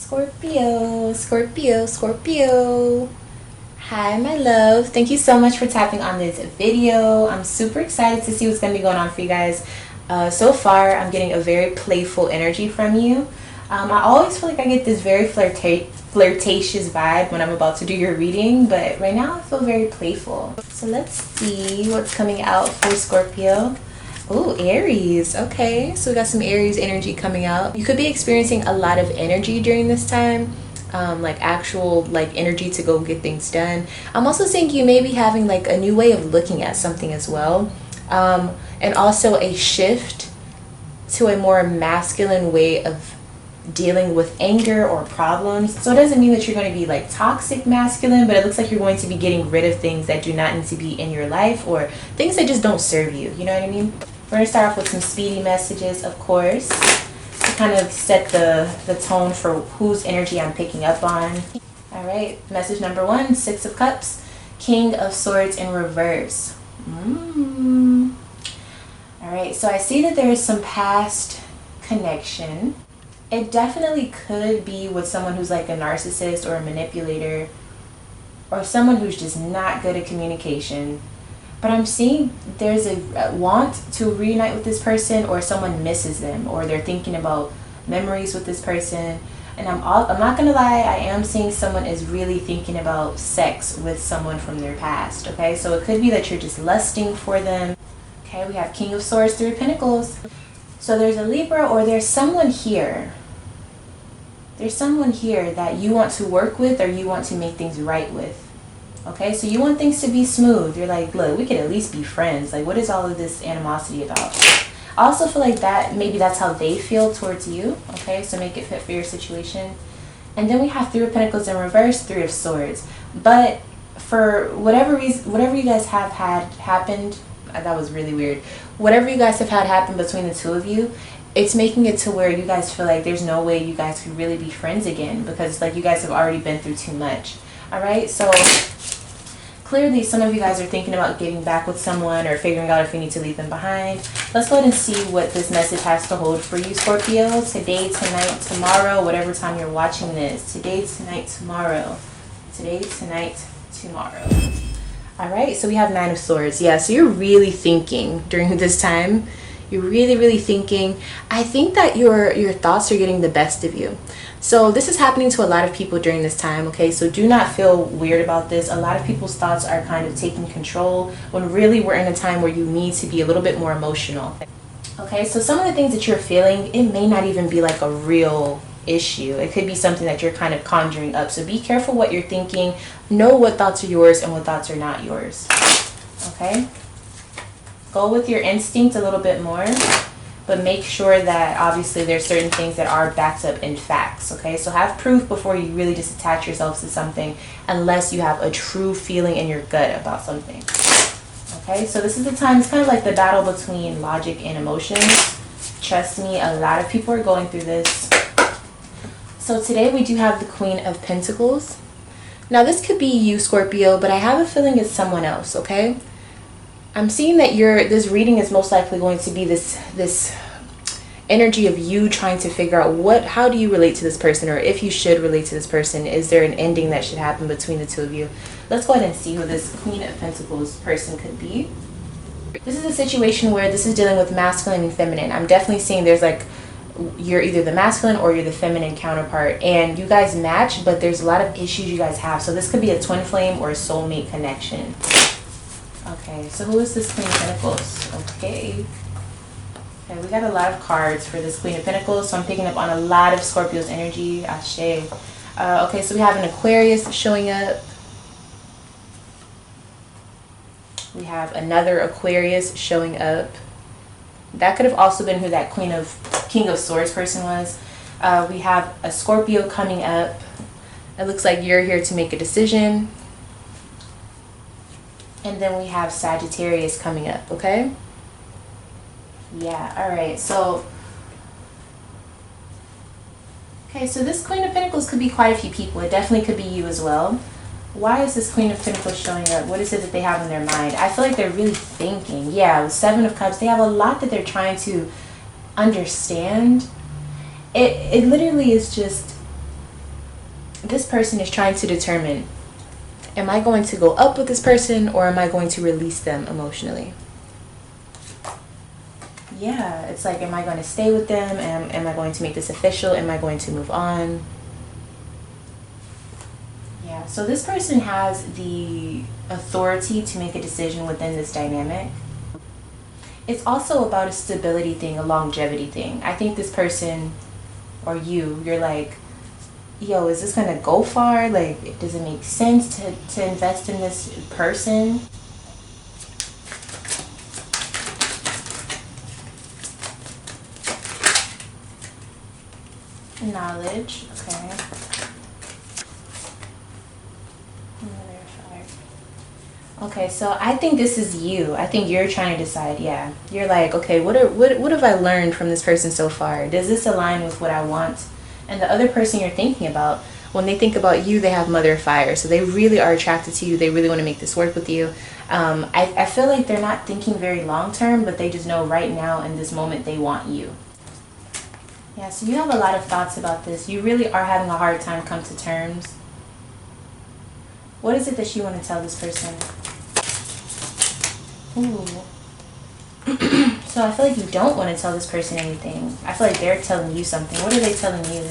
Scorpio, Scorpio, Scorpio. Hi, my love. Thank you so much for tapping on this video. I'm super excited to see what's going to be going on for you guys. So far, I'm getting a very playful energy from you. I always feel like I get this very flirtatious vibe when I'm about to do your reading, but right now I feel very playful. So let's see what's coming out for Scorpio. Oh, Aries. Okay, so we got some Aries energy coming out. You could be experiencing a lot of energy during this time, like actual energy to go get things done. I'm also seeing you may be having like a new way of looking at something as well, and also a shift to a more masculine way of dealing with anger or problems. So it doesn't mean that you're going to be like toxic masculine, but it looks like you're going to be getting rid of things that do not need to be in your life, or things that just don't serve you. You know what I mean? We're going to start off with some speedy messages, of course, to kind of set the tone for whose energy I'm picking up on. All right, message number 1, 6 of Cups, King of Swords in reverse. All right, so I see that there is some past connection. It definitely could be with someone who's like a narcissist or a manipulator, or someone who's just not good at communication. But I'm seeing there's a want to reunite with this person, or someone misses them, or they're thinking about memories with this person. And I'm not gonna lie, I am seeing someone is really thinking about sex with someone from their past. Okay, so it could be that you're just lusting for them. Okay, we have King of Swords, 3 of Pentacles. So there's a Libra, or there's someone here. There's someone here that you want to work with, or you want to make things right with. Okay, so you want things to be smooth. You're like, look, we could at least be friends. Like, what is all of this animosity about? I also feel like that maybe that's how they feel towards you. Okay, so make it fit for your situation. And then we have 3 of Pentacles in reverse, 3 of Swords. But for whatever reason, whatever you guys have had happened, that was really weird. Whatever you guys have had happen between the two of you, it's making it to where you guys feel like there's no way you guys could really be friends again, because like you guys have already been through too much. All right, so clearly some of you guys are thinking about getting back with someone, or figuring out if you need to leave them behind. Let's go ahead and see what this message has to hold for you, Scorpio. Today, tonight, tomorrow, whatever time you're watching this. Today, tonight, tomorrow. Today, tonight, tomorrow. All right, so we have 9 of Swords. Yeah, so you're really thinking during this time. You're really thinking. I think that your thoughts are getting the best of you. So this is happening to a lot of people during this time, okay? So do not feel weird about this. A lot of people's thoughts are kind of taking control, when really we're in a time where you need to be a little bit more emotional. Okay, so some of the things that you're feeling, it may not even be like a real issue. It could be something that you're kind of conjuring up. So be careful what you're thinking. Know what thoughts are yours and what thoughts are not yours. Okay? Go with your instinct a little bit more, but make sure that obviously there's certain things that are backed up in facts. Okay, so have proof before you really just attach yourself to something, unless you have a true feeling in your gut about something. Okay, so this is the time, it's kind of like the battle between logic and emotions. Trust me, a lot of people are going through this. So today we do have the Queen of Pentacles. Now this could be you, Scorpio, but I have a feeling it's someone else. Okay, I'm seeing that this reading is most likely going to be this energy of you trying to figure out how do you relate to this person, or if you should relate to this person. Is there an ending that should happen between the two of you? Let's go ahead and see who this Queen of Pentacles person could be. This is a situation where this is dealing with masculine and feminine. I'm definitely seeing there's like, you're either the masculine or you're the feminine counterpart, and you guys match, but there's a lot of issues you guys have. So this could be a twin flame or a soulmate connection. Okay, so who is this Queen of Pentacles? Okay, we got a lot of cards for this Queen of Pentacles, so I'm picking up on a lot of Scorpio's energy. Ashe. Okay, so we have an Aquarius showing up. We have another Aquarius showing up. That could have also been who that King of Swords person was. We have a Scorpio coming up. It looks like you're here to make a decision. And then we have Sagittarius coming up, okay? Yeah, all right. So, okay, so this Queen of Pentacles could be quite a few people. It definitely could be you as well. Why is this Queen of Pentacles showing up? What is it that they have in their mind? I feel like they're really thinking. Yeah, with 7 of Cups, they have a lot that they're trying to understand. It literally is just this person is trying to determine, am I going to go up with this person or am I going to release them emotionally? Yeah, it's like, am I going to stay with them? Am I going to make this official? Am I going to move on? Yeah, so this person has the authority to make a decision within this dynamic. It's also about a stability thing, a longevity thing. I think this person, or you're like, yo, is this gonna go far? Like, does it make sense to invest in this person? Knowledge, okay. Okay, so I think this is you. I think you're trying to decide, yeah. You're like, okay, what have I learned from this person so far? Does this align with what I want? And the other person you're thinking about, when they think about you, they have Mother of Fire. So they really are attracted to you. They really want to make this work with you. I feel like they're not thinking very long term, but they just know right now in this moment they want you. Yeah, so you have a lot of thoughts about this. You really are having a hard time come to terms. What is it that you want to tell this person? Ooh. So I feel like you don't want to tell this person anything. I feel like they're telling you something. What are they telling you?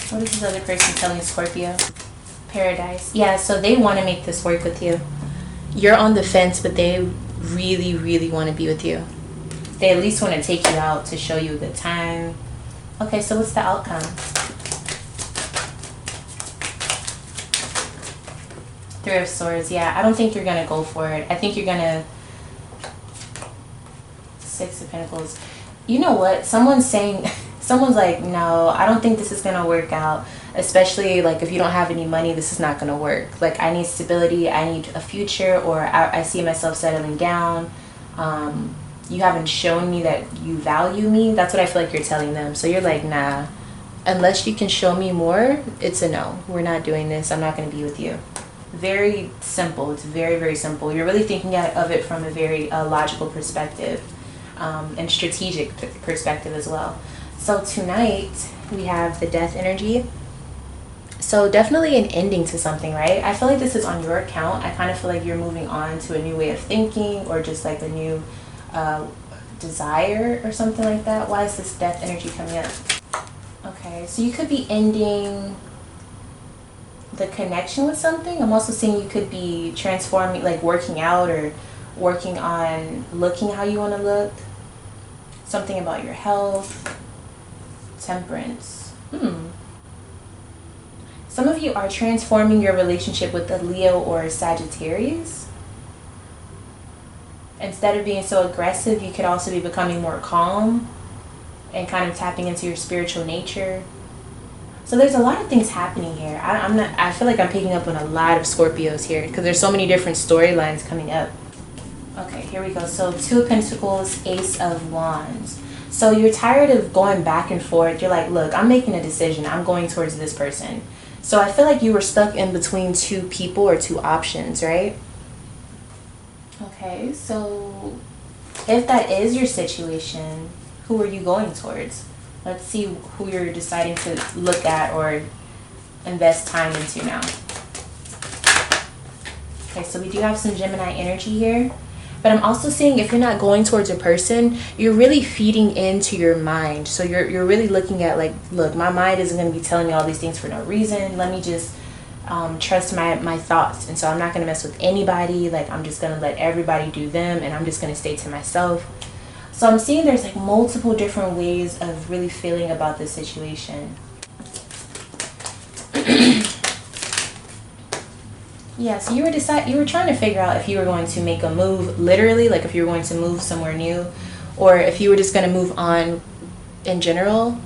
What is this other person telling Scorpio? Paradise. Yeah, so they want to make this work with you. You're on the fence, but they really, really want to be with you. They at least want to take you out to show you a good time. Okay, so what's the outcome? Three of Swords. Yeah, I don't think you're going to go for it. I think you're going to... Six of Pentacles. You know what? Someone's like, no, I don't think this is going to work out. Especially like if you don't have any money, this is not going to work. Like, I need stability. I need a future, or I see myself settling down. You haven't shown me that you value me. That's what I feel like you're telling them. So you're like, nah, unless you can show me more, it's a no. We're not doing this. I'm not going to be with you. Very simple. It's very, very simple. You're really thinking of it from a very logical perspective, and strategic perspective as well. So tonight we have the Death energy. So definitely an ending to something, right? I feel like this is on your account. I kind of feel like you're moving on to a new way of thinking, or just like a new desire or something like that. Why is this Death energy coming up? Okay, so you could be ending the connection with something. I'm also seeing you could be transforming, like working out or working on looking how you want to look. Something about your health. Temperance. Some of you are transforming your relationship with a Leo or a Sagittarius. Instead of being so aggressive, you could also be becoming more calm and kind of tapping into your spiritual nature. So there's a lot of things happening here. I feel like I'm picking up on a lot of Scorpios here because there's so many different storylines coming up. Okay, here we go. So Two of Pentacles, Ace of Wands. So you're tired of going back and forth. You're like, look, I'm making a decision. I'm going towards this person. So I feel like you were stuck in between two people or two options, right? Okay, so if that is your situation, who are you going towards? Let's see who you're deciding to look at or invest time into now. Okay, so we do have some Gemini energy here. But I'm also seeing if you're not going towards a person, you're really feeding into your mind. So you're really looking at like, look, my mind isn't going to be telling me all these things for no reason. Let me just trust my thoughts. And so I'm not going to mess with anybody. Like, I'm just going to let everybody do them, and I'm just going to stay to myself. So I'm seeing there's like multiple different ways of really feeling about this situation. Yeah, so you were trying to figure out if you were going to make a move, literally, like if you were going to move somewhere new, or if you were just going to move on in general.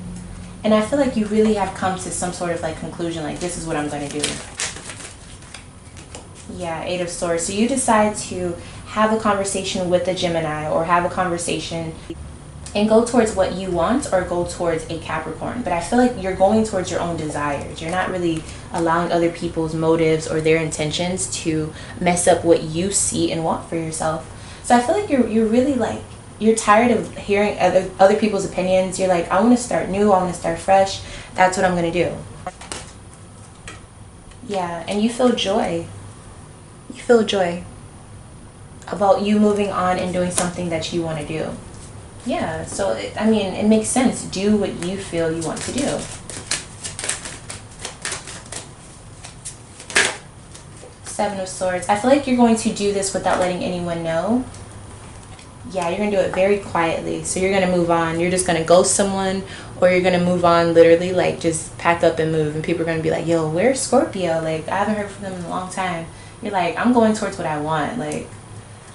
And I feel like you really have come to some sort of like conclusion, like, this is what I'm going to do. Yeah, Eight of Swords. So you decide to have a conversation with a Gemini, or have a conversation and go towards what you want, or go towards a Capricorn. But I feel like you're going towards your own desires. You're not really allowing other people's motives or their intentions to mess up what you see and want for yourself. So I feel like you're really like, you're tired of hearing other people's opinions. You're like, I want to start new. I want to start fresh. That's what I'm going to do. Yeah, and you feel joy. You feel joy about you moving on and doing something that you want to do. Yeah, so I mean, it makes sense. Do what you feel you want to do. Seven of Swords. I feel like you're going to do this without letting anyone know. Yeah, you're going to do it very quietly. So you're going to move on. You're just going to ghost someone, or you're going to move on literally, like just pack up and move. And people are going to be like, yo, where's Scorpio? Like, I haven't heard from them in a long time. You're like, I'm going towards what I want. Like,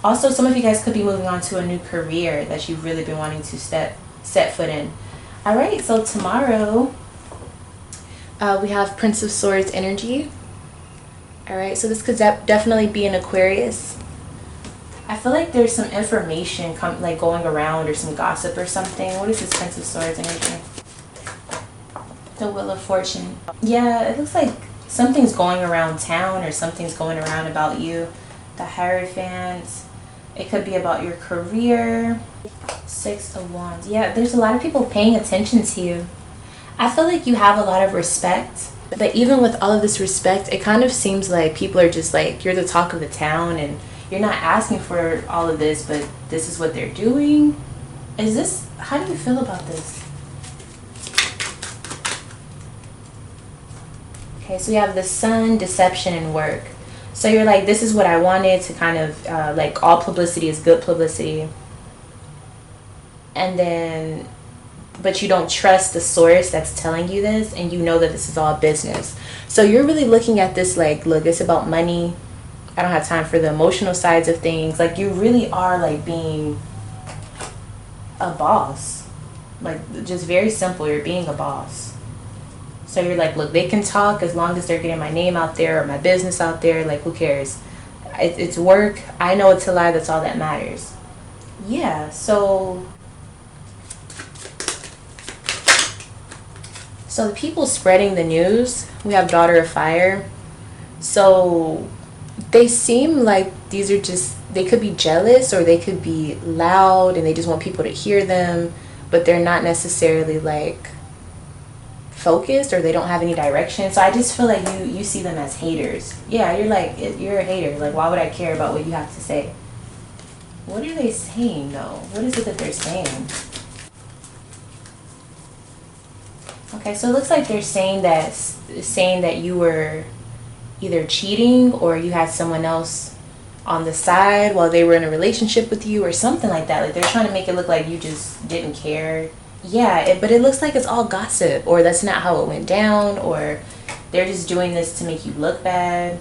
also, some of you guys could be moving on to a new career that you've really been wanting to set foot in. All right, so tomorrow we have Prince of Swords energy. All right, so this could definitely be an Aquarius. I feel like there's some information like going around, or some gossip or something. What is this Prince of Swords energy? The Wheel of Fortune. Yeah, it looks like something's going around town, or something's going around about you. The Hierophant. It could be about your career. Six of Wands. Yeah, there's a lot of people paying attention to you. I feel like you have a lot of respect. But even with all of this respect, it kind of seems like people are just like, you're the talk of the town, and you're not asking for all of this, but this is what they're doing. Is this, how do you feel about this? Okay, so we have the Sun, deception, and work. So you're like, this is what I wanted to kind of, like, all publicity is good publicity. And then, but you don't trust the source that's telling you this, and you know that this is all business. So you're really looking at this like, look, it's about money. I don't have time for the emotional sides of things. Like, you really are like being a boss. Like, just very simple, you're being a boss. So you're like, look, they can talk as long as they're getting my name out there or my business out there. Like, who cares? It's work. I know it's a lie. That's all that matters. Yeah, so the people spreading the news, we have Daughter of Fire. So they seem like these are just, they could be jealous, or they could be loud and they just want people to hear them, but they're not necessarily like focused, or they don't have any direction. So I just feel like you see them as haters. Yeah, you're like, you're a hater. Like, why would I care about what you have to say? What are they saying though? What is it that they're saying? Okay, so it looks like they're saying that you were either cheating, or you had someone else on the side while they were in a relationship with you, or something like that. Like, they're trying to make it look like you just didn't care. Yeah, but it looks like it's all gossip, or that's not how it went down, or they're just doing this to make you look bad.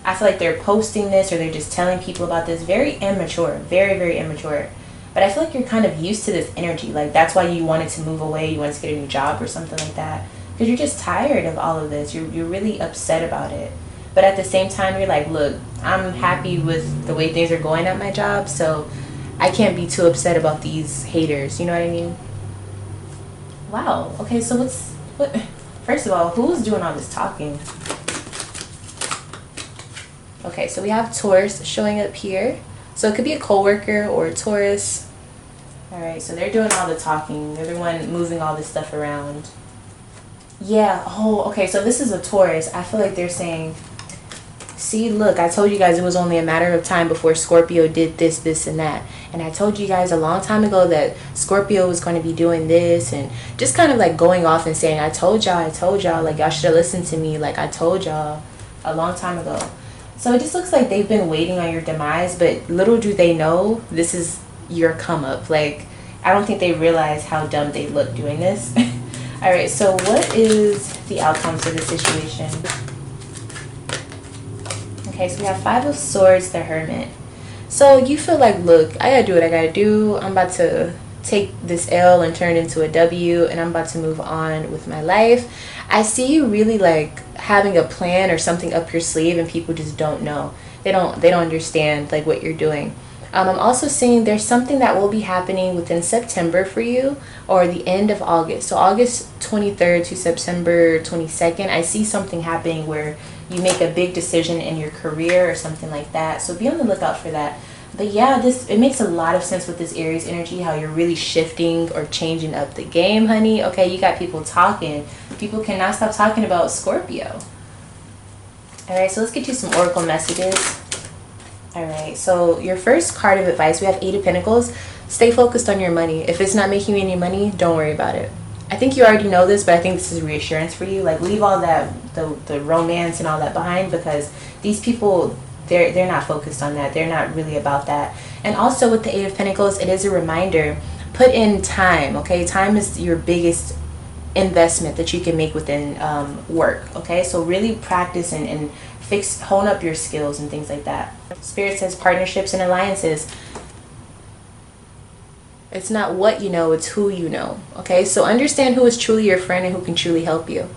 I feel like they're posting this, or they're just telling people about this. Very immature, very, very immature. But I feel like you're kind of used to this energy. Like, that's why you wanted to move away. You wanted to get a new job or something like that. Because you're just tired of all of this. You're really upset about it. But at the same time, you're like, look, I'm happy with the way things are going at my job. So I can't be too upset about these haters. You know what I mean? Wow. Okay, so what? First of all, who's doing all this talking? Okay, so we have Taurus showing up here. So it could be a coworker or a Taurus. All right, so they're doing all the talking. They're the one moving all this stuff around. Yeah, oh, okay, so this is a Taurus. I feel like they're saying, see, look, I told you guys it was only a matter of time before Scorpio did this, this, and that. And I told you guys a long time ago that Scorpio was going to be doing this, and just kind of like going off and saying, I told y'all, like, y'all should have listened to me. Like, I told y'all a long time ago. So it just looks like they've been waiting on your demise, but little do they know this is your come up. Like, I don't think they realize how dumb they look doing this. All right, so what is the outcomes of the situation? Okay, so we have Five of Swords, the Hermit. So you feel like, look, I gotta do what I gotta do. I'm about to take this L and turn it into a W, and I'm about to move on with my life. I see you really like having a plan or something up your sleeve, and people just don't know. They don't understand like what you're doing. I'm also seeing there's something that will be happening within September for you, or the end of August. So August 23rd to September 22nd, I see something happening where you make a big decision in your career or something like that. So be on the lookout for that. But yeah, it makes a lot of sense with this Aries energy, how you're really shifting or changing up the game, honey. Okay, you got people talking. People cannot stop talking about Scorpio. Alright, so let's get you some oracle messages. Alright, so your first card of advice, we have Eight of Pentacles. Stay focused on your money. If it's not making you any money, don't worry about it. I think you already know this, but I think this is reassurance for you. Like, leave all that, the romance and all that behind, because these people, they're not focused on that. They're not really about that. And also with the Eight of Pentacles, it is a reminder. Put in time, okay? Time is your biggest investment that you can make within work, okay? So really practice and hone up your skills and things like that. Spirit says partnerships and alliances. It's not what you know, it's who you know, okay? So understand who is truly your friend and who can truly help you.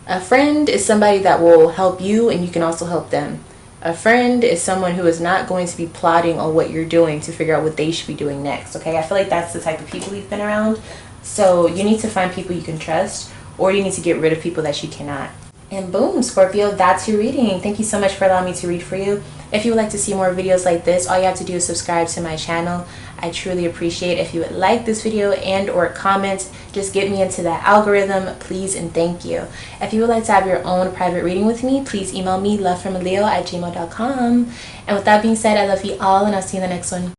A friend is somebody that will help you and you can also help them. A friend is someone who is not going to be plotting on what you're doing to figure out what they should be doing next, okay? I feel like that's the type of people you've been around. So you need to find people you can trust, or you need to get rid of people that you cannot. And boom, Scorpio, that's your reading. Thank you so much for allowing me to read for you. If you would like to see more videos like this, all you have to do is subscribe to my channel. I truly appreciate it. If you would like this video and or comment, just get me into that algorithm, please and thank you. If you would like to have your own private reading with me, please email me lovefromaleo@gmail.com. And with that being said, I love you all and I'll see you in the next one.